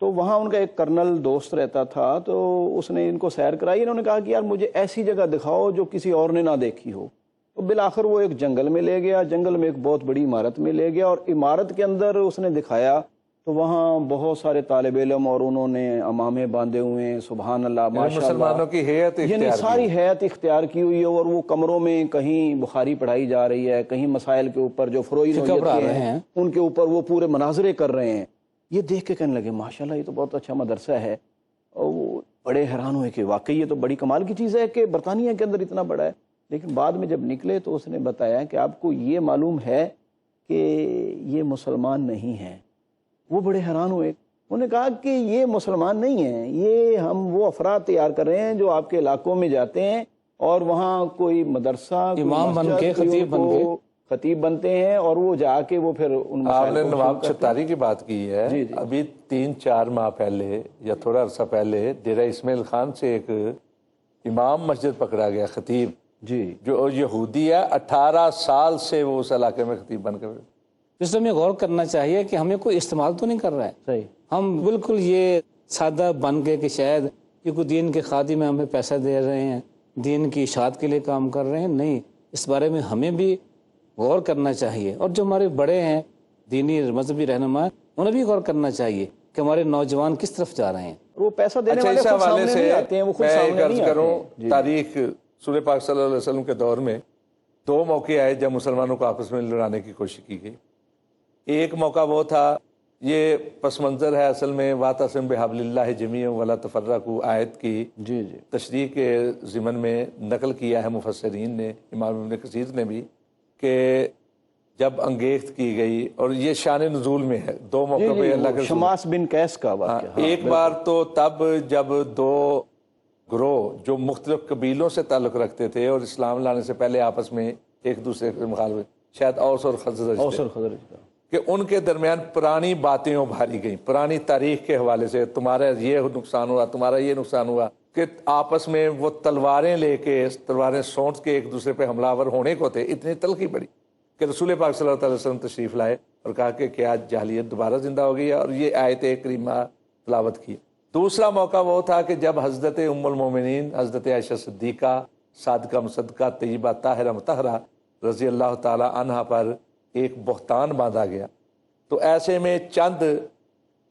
تو وہاں ان کا ایک کرنل دوست رہتا تھا، تو اس نے ان کو سیر کرائی. انہوں نے کہا کہ یار مجھے ایسی جگہ دکھاؤ جو کسی اور نے نہ دیکھی ہو. تو بالآخر وہ ایک جنگل میں لے گیا، جنگل میں ایک بہت بڑی عمارت میں لے گیا، اور عمارت کے اندر اس نے دکھایا تو وہاں بہت سارے طالب علم، اور انہوں نے عمامے باندھے ہوئے ہیں، سبحان اللہ ماشاء مسلمانوں کی ہیئت یعنی اختیار ساری کی. حیات اختیار کی ہوئی ہے. اور وہ کمروں میں کہیں بخاری پڑھائی جا رہی ہے، کہیں مسائل کے اوپر جو فروعی نوعیت کے ہیں ان کے اوپر وہ پورے مناظرے کر رہے ہیں. یہ دیکھ کے کہنے لگے ماشاءاللہ یہ تو بہت اچھا مدرسہ ہے. اور وہ بڑے حیران ہوئے کہ واقعی یہ تو بڑی کمال کی چیز ہے کہ برطانیہ کے اندر اتنا بڑا ہے. لیکن بعد میں جب نکلے تو اس نے بتایا کہ آپ کو یہ معلوم ہے کہ یہ مسلمان نہیں ہیں. وہ بڑے حیران ہوئے. انہوں نے کہا کہ یہ مسلمان نہیں ہیں، یہ ہم وہ افراد تیار کر رہے ہیں جو آپ کے علاقوں میں جاتے ہیں اور وہاں کوئی مدرسہ، امام بن کے، خطیب بن کے خطیب بنتے ہیں، اور وہ جا کے وہ پھر ان آپ نے نواب چھتاری کی بات کی ہے. جی جی. ابھی 3-4 ماہ پہلے یا تھوڑا عرصہ پہلے ڈیرہ اسماعیل خان سے ایک امام مسجد پکڑا گیا، خطیب جی جو یہودی ہے. 18 سال سے وہ اس علاقے میں خطیب بن کر. اس میں غور کرنا چاہیے کہ ہمیں کوئی استعمال تو نہیں کر رہا ہے. صحیح. ہم بالکل یہ سادہ بن گئے کہ شاید یہ کوئی دین کے خادم میں ہمیں پیسہ دے رہے ہیں، دین کی اشاعت کے لیے کام کر رہے ہیں. نہیں، اس بارے میں ہمیں بھی غور کرنا چاہیے. اور جو ہمارے بڑے ہیں دینی مذہبی رہنما، انہیں بھی غور کرنا چاہیے کہ ہمارے نوجوان کس طرف جا رہے ہیں. وہ پیسہ دینے والے خود سامنے نہیں آتے ہیں، وہ خود سامنے نہیں آتے ہیں. تاریخ رسول پاک صلی اللہ علیہ وسلم کے دور میں 2 موقع آئے جب مسلمانوں کو آپس میں لڑانے کی کوشش کی گئی. ایک موقع وہ تھا، یہ پس منظر ہے اصل میں وَاعْتَصِمُوا بِحَبْلِ اللَّهِ جَمِيعًا وَلَا تَفَرَّقُوا آیت کی جی تشریح کے ضمن میں نقل کیا ہے مفسرین نے، امام ابن کثیر نے بھی، کہ جب انگیخت کی گئی. اور یہ شان نزول میں ہے 2 موقع پہ اللہ کے شماس بن قیس کا واقعہ. ایک بار تو تب جب 2 گروہ جو مختلف قبیلوں سے تعلق رکھتے تھے اور اسلام لانے سے پہلے آپس میں ایک دوسرے کے مخالف، شاید اوس اور خزرج تھے، کہ ان کے درمیان پرانی باتیں ابھاری گئیں، پرانی تاریخ کے حوالے سے. تمہارا یہ نقصان ہوا، تمہارا یہ نقصان ہوا، کہ آپس میں وہ تلواریں لے کے، تلواریں سونٹ کے ایک دوسرے پہ حملہ آور ہونے کو تھے. اتنی تلخی پڑی کہ رسول پاک صلی اللہ علیہ وسلم تشریف لائے اور کہا کہ کیا جاہلیت دوبارہ زندہ ہو گئی ہے، اور یہ آیت کریمہ تلاوت کی. دوسرا موقع وہ تھا کہ جب حضرت ام المومنین حضرت عائشہ صدیقہ صادقہ مصدقہ طیبہ طاہرہ مطہرہ رضی اللہ تعالی عنہا پر ایک بہتان باندھا گیا. تو ایسے میں چند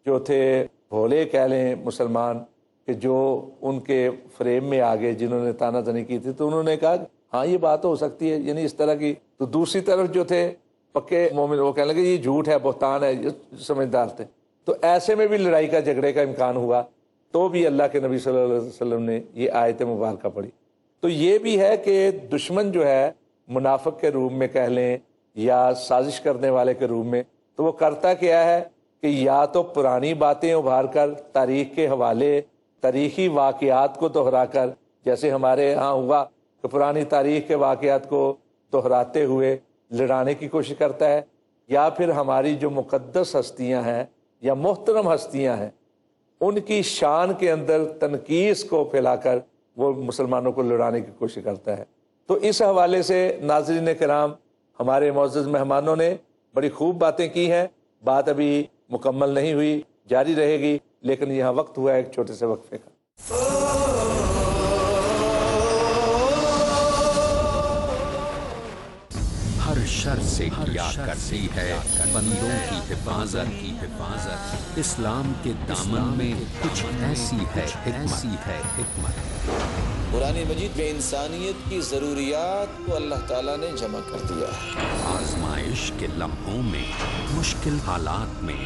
جو تھے بھولے کہہ لیں مسلمان کہ جو ان کے فریم میں آ گئے، جنہوں نے تانا زنی کی تھی، تو انہوں نے کہا ہاں یہ بات ہو سکتی ہے، یعنی اس طرح کی. تو دوسری طرف جو تھے پکے مومن وہ کہنے لگے یہ جھوٹ ہے، بہتان ہے، یہ سمجھدار تھے. تو ایسے میں بھی لڑائی کا جھگڑے کا امکان ہوا، تو بھی اللہ کے نبی صلی اللہ علیہ وسلم نے یہ آیت مبارکہ پڑھی. تو یہ بھی ہے کہ دشمن جو ہے منافق کے روپ میں کہہ لیں یا سازش کرنے والے کے روپ میں، تو وہ کرتا کیا ہے کہ یا تو پرانی باتیں ابھار کر، تاریخ کے حوالے، تاریخی واقعات کو دہرا کر، جیسے ہمارے ہاں ہوا کہ پرانی تاریخ کے واقعات کو دہراتے ہوئے لڑانے کی کوشش کرتا ہے، یا پھر ہماری جو مقدس ہستیاں ہیں یا محترم ہستیاں ہیں ان کی شان کے اندر تنقیص کو پھیلا کر وہ مسلمانوں کو لڑانے کی کوشش کرتا ہے. تو اس حوالے سے ناظرین کرام، ہمارے معزز مہمانوں نے بڑی خوب باتیں کی ہیں. بات ابھی مکمل نہیں ہوئی، جاری رہے گی، لیکن یہاں وقت ہوا ایک چھوٹے سے وقفے کا. ہر شر سے کیا کرتی ہے بندوں کی حفاظت اسلام کے دامن میں کچھ ایسی ہے حکمت. قرآن مجید میں انسانیت کی ضروریات کو اللہ تعالیٰ نے جمع کر دیا ہے. آزمائش کے لمحوں میں، مشکل حالات میں،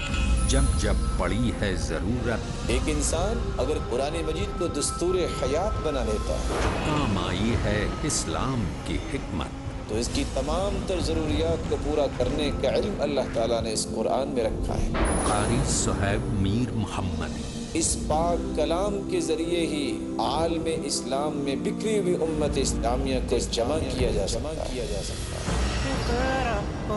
جب پڑی ہے ضرورت، ایک انسان اگر قرآن مجید کو دستور حیات بنا لیتا ہے، کام آئی ہے اسلام کی حکمت. تو اس کی تمام تر ضروریات کو پورا کرنے کا علم اللہ تعالیٰ نے اس قرآن میں رکھا ہے. قاری صہیب میر محمد اس پاک کلام کے ذریعے ہی عالم اسلام میں بکھری ہوئی امت اسلامیہ کو جمع کیا جا سکتا ہے.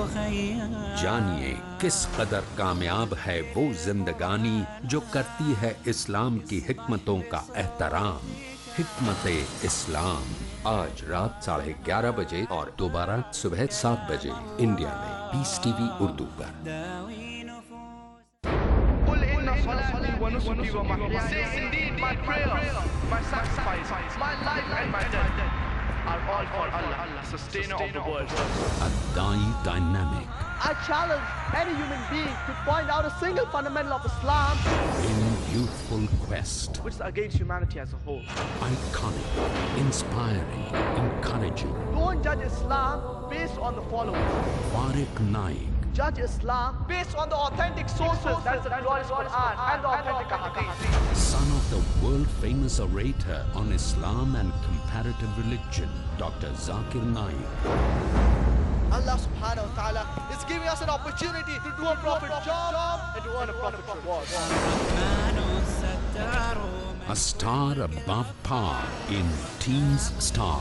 جانیے کس قدر کامیاب ہے وہ زندگانی جو کرتی ہے اسلام کی حکمتوں کا احترام. حکمت اسلام، آج رات 11:30 بجے اور دوبارہ صبح 7 بجے انڈیا میں پیس ٹی وی اردو پر. ونسكي ومحياي. Say indeed my prayer, my sacrifice, my life and my death are all for Allah, sustainer of the world. Ad-Da'i Dynamic. I challenge any human being to point out a single fundamental of Islam In youthful quest. which is against humanity as a whole. Iconic, inspiring, encouraging. Don't judge Islam based on the following. Farik Naik. Judge Islam based on the authentic sources. That's the glorious Quran and the authentic Hadith. Son of the world-famous orator on Islam and comparative religion, Dr. Zakir Naik. Allah subhanahu wa ta'ala is giving us an opportunity to do a prophet job and to earn a prophet reward. A star above par in Teens Star.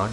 8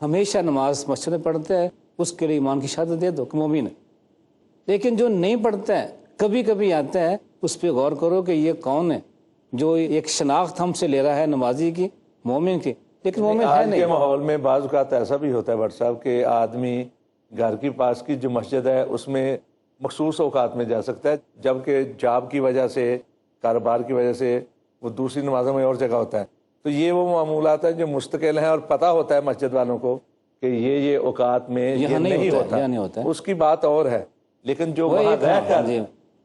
ہمیشہ نماز مسجد میں پڑھتا ہے، اس کے لیے ایمان کی شہادت دے دو کہ مومن ہے۔ لیکن جو نہیں پڑھتا ہے، کبھی کبھی آتا ہے، اس پہ غور کرو کہ یہ کون ہے جو ایک شناخت ہم سے لے رہا ہے نمازی کی، مومن کی، لیکن مومن ہے آج کے نہیں۔ ماحول میں بعض اوقات ایسا بھی ہوتا ہے بٹ صاحب کہ آدمی گھر کے پاس کی جو مسجد ہے اس میں مخصوص اوقات میں جا سکتا ہے، جبکہ جاب کی وجہ سے، کاروبار کی وجہ سے وہ دوسری نمازوں میں اور جگہ ہوتا ہے۔ تو یہ وہ معمولات ہیں جو مستقل ہیں اور پتہ ہوتا ہے مسجد والوں کو کہ یہ اوقات میں یہ یہاں نہیں یہاں نہیں ہوتا، ہوتا۔ اس کی بات اور ہے، لیکن جو وہ وہاں ایک رہ کر جی،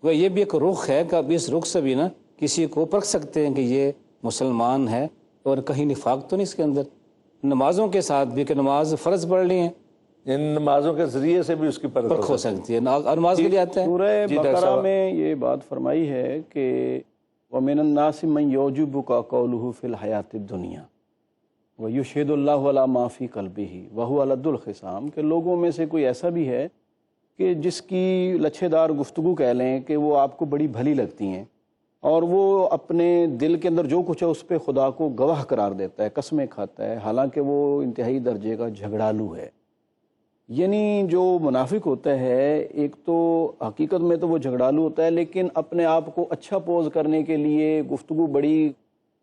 وہ یہ بھی ایک رخ ہے کہ اب اس رخ سے بھی نا کسی کو پرکھ سکتے ہیں کہ یہ مسلمان ہے اور کہیں نفاق تو نہیں اس کے اندر۔ نمازوں کے ساتھ بھی کہ نماز فرض پڑھ لی ہیں، ان نمازوں کے ذریعے سے بھی اس کی پرکھ ہو سکتی ہے، اور نماز کے لیے آتا ہے۔ سورہ جی ڈاکٹر بقرہ صاحب۔ میں یہ بات فرمائی ہے کہ وَمِنَ النَّاسِ مَن يُعْجِبُكَ قَوْلُهُ فِي الْحَيَاةِ الدُّنْيَا وَيُشْهِدُ اللَّهُ عَلَى مَا فِي قَلْبِهِ وَهُوَ أَلَدُّ الْخِصَامِ، کہ لوگوں میں سے کوئی ایسا بھی ہے کہ جس کی لچھے دار گفتگو کہہ لیں کہ وہ آپ کو بڑی بھلی لگتی ہیں، اور وہ اپنے دل کے اندر جو کچھ ہے اس پہ خدا کو گواہ قرار دیتا ہے، قسمیں کھاتا ہے، حالانکہ وہ انتہائی درجے کا جھگڑالو ہے۔ یعنی جو منافق ہوتا ہے، ایک تو حقیقت میں تو وہ جھگڑالو ہوتا ہے، لیکن اپنے آپ کو اچھا پوز کرنے کے لیے گفتگو بڑی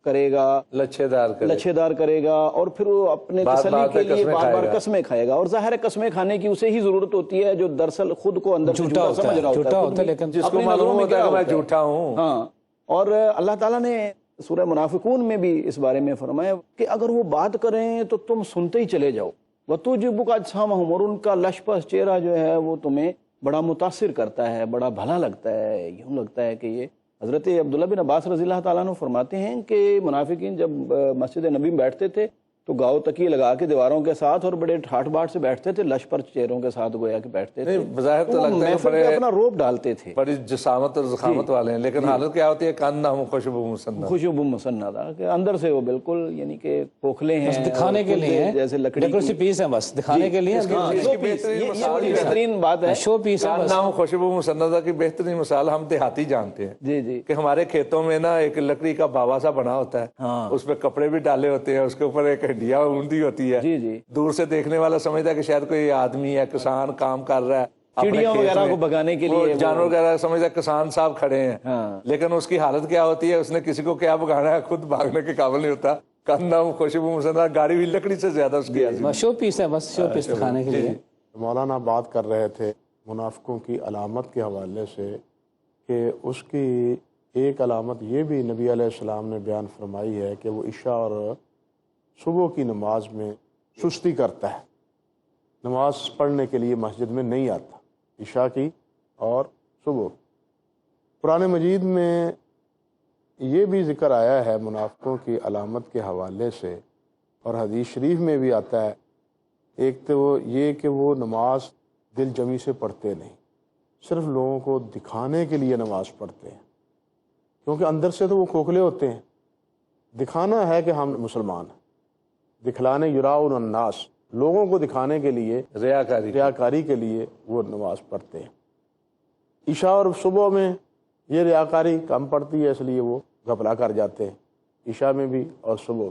کرے گا، لچھے دار کرے گا، اور پھر وہ اپنے تسلی کے لیے بار بار قسمیں کھائے گا، اور ظاہر ہے قسمیں کھانے کی اسے ہی ضرورت ہوتی ہے جو دراصل خود کو اندر جھوٹا سمجھ رہا ہوتا ہے، لیکن جس کو معلوم ہوتا ہے کہ میں جھوٹا ہوں۔ ہاں، اور اللہ تعالیٰ نے سورہ منافقون میں بھی اس بارے میں فرمایا کہ اگر وہ بات کریں تو تم سنتے ہی چلے جاؤ، وَتُعْجِبُكَ أَجْسَامُهُمْ، اور ان کا لش پش چہرہ جو ہے وہ تمہیں بڑا متاثر کرتا ہے، بڑا بھلا لگتا ہے، یوں لگتا ہے کہ یہ حضرت عبداللہ بن عباس رضی اللہ تعالیٰ عنہ فرماتے ہیں کہ منافقین جب مسجد نبی میں بیٹھتے تھے تو گاؤ تکیے لگا کے دیواروں کے ساتھ اور بڑے ٹھاٹ باٹ سے بیٹھتے تھے، لش پر چہروں کے ساتھ گویا کہ بیٹھتے تھے، بظاہر تو لگتا ہے محفل پہ اپنا روب ڈالتے تھے، بڑی جسامت اور ضخامت والے ہیں، لیکن حالت کیا ہوتی ہے؟ کانہم خوشبو مسندہ، خوشبو مسندہ، کہ اندر سے وہ بالکل یعنی کہ کھوکھلے ہیں، دکھانے کے لیے جیسے لکڑی سی پیس ہے، بس دکھانے کے لیے، یہ بڑی بہترین بات ہے، شو پیس ہے۔ کانہم خوشبو مسندہ کی بہترین مثال ہم دیہاتی جانتے ہیں جی جی، کہ ہمارے کھیتوں میں نا ایک لکڑی کا باوا سا بنا ہوتا ہے، اس پہ کپڑے بھی ڈالے ہوتے ہیں، اس کے اوپر ایک ہڈیا اوندی ہوتی ہے، جی جی، دور سے دیکھنے والا سمجھتا ہے کہ شاید کوئی آدمی ہے، کسان کام کر رہا ہے، چڑیوں وغیرہ کو بگانے کے لیے، جانور وغیرہ سمجھتا ہے کسان صاحب کھڑے ہیں، لیکن اس کی حالت کیا ہوتی ہے؟ اس نے کسی کو کیا بگانا ہے، خود بھاگنے کے قابل نہیں ہوتا، کانہم خوشبو مسندہ، گاڑی بھی لکڑی سے زیادہ اس کی شو پیس ہے، بس شو پیس دکھانے کے لیے۔ مولانا بات کر رہے تھے منافقوں کی علامت کے حوالے سے کہ اس کی ایک علامت یہ بھی نبی علیہ السلام نے بیان فرمائی ہے کہ وہ عشاء اور صبح کی نماز میں سستی کرتا ہے، نماز پڑھنے کے لیے مسجد میں نہیں آتا، عشاء کی اور صبح۔ قرآن مجید میں یہ بھی ذکر آیا ہے منافقوں کی علامت کے حوالے سے، اور حدیث شریف میں بھی آتا ہے، ایک تو یہ کہ وہ نماز دل جمی سے پڑھتے نہیں، صرف لوگوں کو دکھانے کے لیے نماز پڑھتے ہیں، کیونکہ اندر سے تو وہ کھوکھلے ہوتے ہیں، دکھانا ہے کہ ہم مسلمان ہیں، دکھلانے یراؤن الناس، لوگوں کو دکھانے کے لیے، ریاکاری کے لیے وہ نماز پڑھتے ہیں۔ عشاء اور صبح میں یہ ریاکاری کم پڑتی ہے، اس لیے وہ گھپلا کر جاتے ہیں، عشاء میں بھی اور صبح۔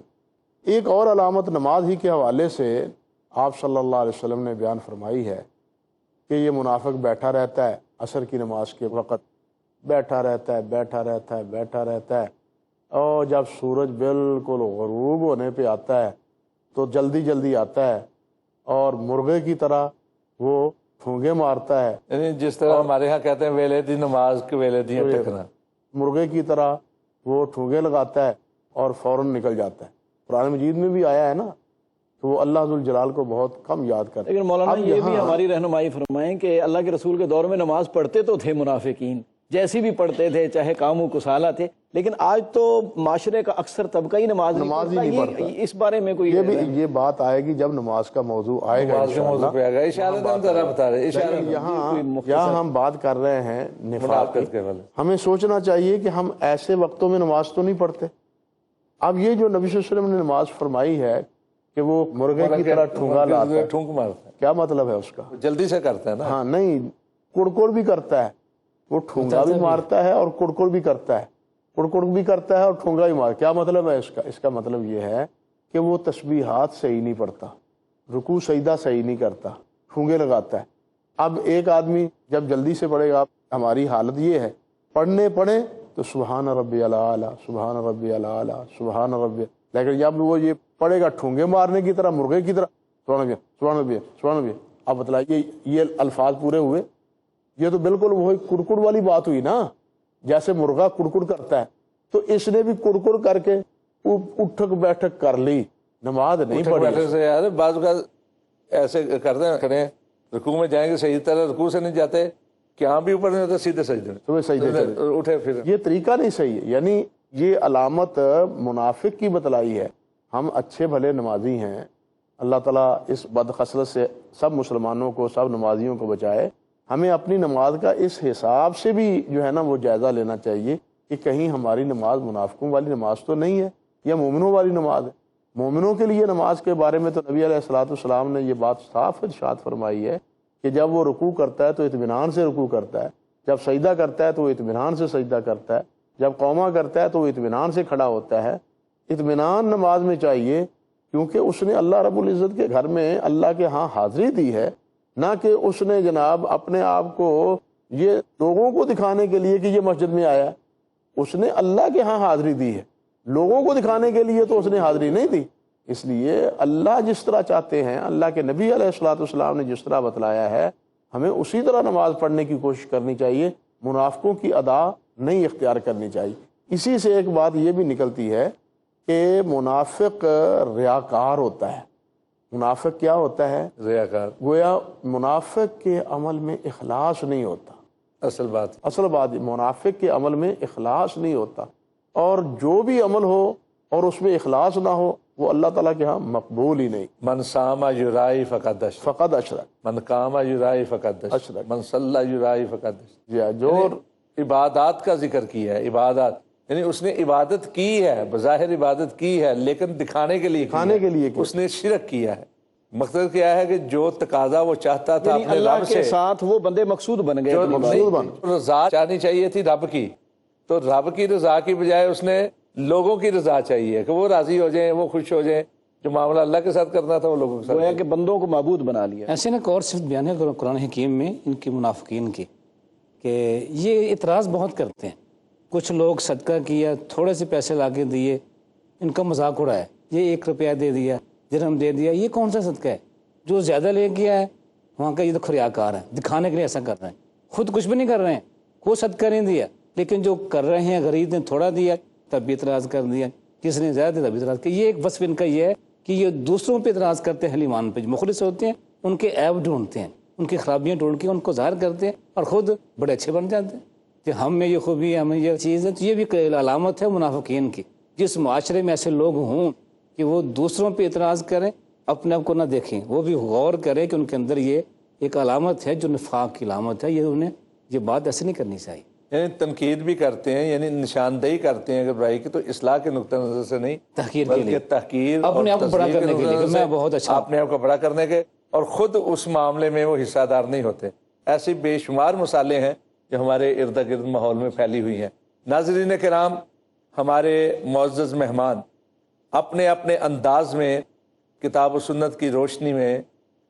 ایک اور علامت نماز ہی کے حوالے سے آپ صلی اللہ علیہ وسلم نے بیان فرمائی ہے کہ یہ منافق بیٹھا رہتا ہے عصر کی نماز کے وقت، بیٹھا رہتا ہے، اور جب سورج بالکل غروب ہونے پہ آتا ہے تو جلدی جلدی آتا ہے اور مرغے کی طرح وہ ٹھونگے مارتا ہے، یعنی جس طرح ہمارے ہاں کہتے ہیں ویلے دی نماز کے ویلے دی ٹکنا، مرغے کی طرح وہ ٹھونگے لگاتا ہے اور فوراً نکل جاتا ہے۔ قرآن مجید میں بھی آیا ہے نا کہ وہ اللہ ذوالجلال کو بہت کم یاد کرتے ہیں۔ لیکن مولانا یہ بھی ہماری رہنمائی فرمائیں کہ اللہ کے رسول کے دور میں نماز پڑھتے تو تھے منافقین، جیسی بھی پڑھتے تھے، چاہے کام و کسالہ تھے، لیکن آج تو معاشرے کا اکثر طبقہ ہی نماز ہی نہیں پڑھتا۔ اس بارے میں کوئی یہ بات آئے گی جب نماز کا موضوع آئے گا، یہاں ہم بات کر رہے ہیں نفاق کی۔ ہمیں سوچنا چاہیے کہ ہم ایسے وقتوں میں نماز تو نہیں پڑھتے۔ اب یہ جو نبی صلی اللہ علیہ وسلم نے نماز فرمائی ہے کہ وہ مرغے کی طرح ٹھونگا لاتا ہے، ٹھونک مارتا ہے، کیا مطلب ہے اس کا؟ جلدی سے کرتا ہے نا۔ ہاں نہیں، کڑکڑ بھی کرتا ہے، وہ ٹھونگا بھی مارتا ہے اور کڑکڑ بھی کرتا ہے، کڑکڑ بھی کرتا ہے اور ٹھونگا بھی مارتا ہے۔ کیا مطلب ہے اس کا؟ اس کا مطلب یہ ہے کہ وہ تسبیحات صحیح نہیں پڑھتا، رکوع سجدہ صحیح نہیں کرتا، ٹھونگے لگاتا ہے. اب ایک آدمی جب جلدی سے پڑھے گا، ہماری حالت یہ ہے پڑھیں تو سبحان ربی الاعلیٰ، سبحان ربی الاعلیٰ، سبحان ربی، لیکن جب وہ یہ پڑھے گا ٹھونگے مارنے کی طرح، مرغے کی طرح، سبحان ربی سبحان ربی سبحان ربی. اب بتلائیے یہ الفاظ پورے ہوئے؟ یہ تو بالکل وہی کڑکڑ والی بات ہوئی نا، جیسے مرغا کڑکڑ کرتا ہے. تو اس نے بھی کڑکڑ کر کے اٹھک بیٹھک کر لی، نماز نہیں پڑھی. سے یار بعض اوقات ایسے کرتے ہیں، کھڑے ہیں رکوع میں جائیں گے، صحیح طرح رکوع سے نہیں جاتے کہ ہاں بھی اوپر نہیں ہوتا، سیدھے سجدے میں سجدے اٹھے پھر. یہ طریقہ نہیں صحیح ہے. یعنی یہ علامت منافق کی بتلائی ہے. ہم اچھے بھلے نمازی ہیں، اللہ تعالیٰ اس بد خصلت سے سب مسلمانوں کو، سب نمازیوں کو بچائے. ہمیں اپنی نماز کا اس حساب سے بھی جو ہے نا وہ جائزہ لینا چاہیے کہ کہیں ہماری نماز منافقوں والی نماز تو نہیں ہے یا مومنوں والی نماز ہے. مومنوں کے لیے نماز کے بارے میں تو نبی علیہ الصلوۃ والسلام نے یہ بات صاف ارشاد فرمائی ہے کہ جب وہ رکوع کرتا ہے تو اطمینان سے رکوع کرتا ہے، جب سجدہ کرتا ہے تو وہ اطمینان سے سجدہ کرتا ہے، جب قومہ کرتا ہے تو وہ اطمینان سے کھڑا ہوتا ہے. اطمینان نماز میں چاہیے، کیونکہ اس نے اللہ رب العزت کے گھر میں اللہ کے ہاں حاضری دی ہے، نہ کہ اس نے جناب اپنے آپ کو یہ لوگوں کو دکھانے کے لیے کہ یہ مسجد میں آیا. اس نے اللہ کے ہاں حاضری دی ہے، لوگوں کو دکھانے کے لیے تو اس نے حاضری نہیں دی. اس لیے اللہ جس طرح چاہتے ہیں، اللہ کے نبی علیہ الصلوۃ والسلام نے جس طرح بتلایا ہے، ہمیں اسی طرح نماز پڑھنے کی کوشش کرنی چاہیے. منافقوں کی ادا نہیں اختیار کرنی چاہیے. اسی سے ایک بات یہ بھی نکلتی ہے کہ منافق ریاکار ہوتا ہے. منافق کیا ہوتا ہے؟ ریاکار. گویا منافق کے عمل میں اخلاص نہیں ہوتا. اصل بات منافق کے عمل میں اخلاص نہیں ہوتا، اور جو بھی عمل ہو اور اس میں اخلاص نہ ہو وہ اللہ تعالیٰ کے ہاں مقبول ہی نہیں. من صام یرائی فقد اشرک، من قام یرائی فقد اشرک، من صلی یرائی فقد اشرک. جو عبادات کا ذکر کیا ہے، عبادات یعنی اس نے عبادت کی ہے، بظاہر عبادت کی ہے، لیکن دکھانے کے لیے اس نے شرک کیا ہے. مقصد کیا ہے کہ جو تقاضا وہ چاہتا تھا اپنے اللہ رب کے سے، ساتھ وہ بندے مقصود بن گئے. رضا چاہنی چاہیے تھی رب کی، تو رب کی رضا کی بجائے اس نے لوگوں کی رضا چاہیے کہ وہ راضی ہو جائیں، وہ خوش ہو جائیں. جو معاملہ اللہ کے ساتھ کرنا تھا وہ لوگوں کے ساتھ، گویا کہ بندوں کو معبود بنا لیا. ایسے نا ایک اور صفت بیان ہے قرآن حکیم میں ان کی منافقین کی، کہ یہ اعتراض بہت کرتے ہیں. کچھ لوگ صدقہ کیا، تھوڑے سے پیسے لا کے دیے، ان کا مذاق اڑایا، یہ 1 روپیہ دے دیا، درہم دے دیا، یہ کون سا صدقہ ہے؟ جو زیادہ لے گیا ہے وہاں کا یہ تو خریاکار ہے، دکھانے کے لیے ایسا کر رہے ہیں. خود کچھ بھی نہیں کر رہے ہیں، کوئی صدقہ نہیں دیا، لیکن جو کر رہے ہیں غریب نے تھوڑا دیا تب بھی اعتراض کر دیا، کس نے زیادہ دیا تب بھی اعتراض کیا. یہ ایک وصف ان کا یہ ہے کہ یہ دوسروں پہ اعتراض کرتے ہیں. ایمان پہ جو مخلص ہوتے ہیں ان کے عیب ڈھونڈتے ہیں، ان کی خرابیاں ڈھونڈ کے ان کو ظاہر کرتے ہیں، اور خود بڑے اچھے بن جاتے ہیں کہ ہم میں یہ خوبی ہے، ہمیں یہ چیز ہے. تو یہ بھی علامت ہے منافقین کی. جس معاشرے میں ایسے لوگ ہوں کہ وہ دوسروں پہ اعتراض کریں، اپنے آپ کو نہ دیکھیں، وہ بھی غور کریں کہ ان کے اندر یہ ایک علامت ہے جو نفاق کی علامت ہے. یہ انہیں یہ بات ایسے نہیں کرنی چاہیے. یعنی تنقید بھی کرتے ہیں، یعنی نشاندہی کرتے ہیں اگر برائی کی، تو اصلاح کے نقطہ نظر سے نہیں، تحقیر کے لیے، تحقیر اپنے آپ کو بڑا کرنے کے لیے کہ میں بہت اچھا، اپنے آپ کو بڑا کرنے کے، اور خود اس معاملے میں وہ حصہ دار نہیں ہوتے. ایسی بے شمار مثالیں ہیں جو ہمارے ارد گرد ماحول میں پھیلی ہوئی ہیں. ناظرین کرام، ہمارے معزز مہمان اپنے اپنے انداز میں کتاب و سنت کی روشنی میں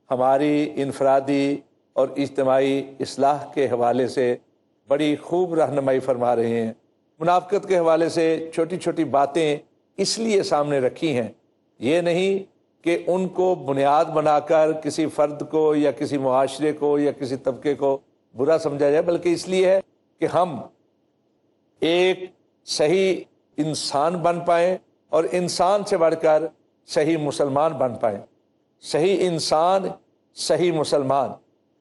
ہماری انفرادی اور اجتماعی اصلاح کے حوالے سے بڑی خوب رہنمائی فرما رہے ہیں. منافقت کے حوالے سے چھوٹی چھوٹی باتیں اس لیے سامنے رکھی ہیں، یہ نہیں کہ ان کو بنیاد بنا کر کسی فرد کو یا کسی معاشرے کو یا کسی طبقے کو برا سمجھا جائے، بلکہ اس لیے ہے کہ ہم ایک صحیح انسان بن پائیں اور انسان سے بڑھ کر صحیح مسلمان بن پائیں. صحیح انسان، صحیح مسلمان،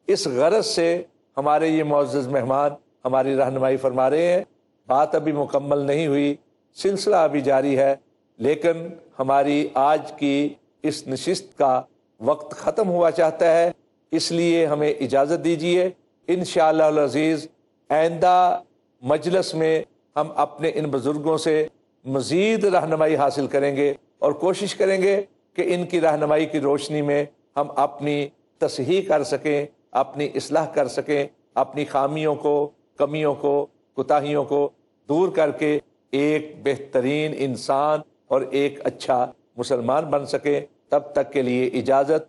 اس غرض سے ہمارے یہ معزز مہمان ہماری رہنمائی فرما رہے ہیں. بات ابھی مکمل نہیں ہوئی، سلسلہ ابھی جاری ہے، لیکن ہماری آج کی اس نشست کا وقت ختم ہوا چاہتا ہے، اس لیے ہمیں اجازت دیجیے. انشاءاللہ العزیز آئندہ مجلس میں ہم اپنے ان بزرگوں سے مزید رہنمائی حاصل کریں گے اور کوشش کریں گے کہ ان کی رہنمائی کی روشنی میں ہم اپنی تصحیح کر سکیں، اپنی اصلاح کر سکیں، اپنی خامیوں کو، کمیوں کو، کوتاہیوں کو دور کر کے ایک بہترین انسان اور ایک اچھا مسلمان بن سکیں. تب تک کے لیے اجازت.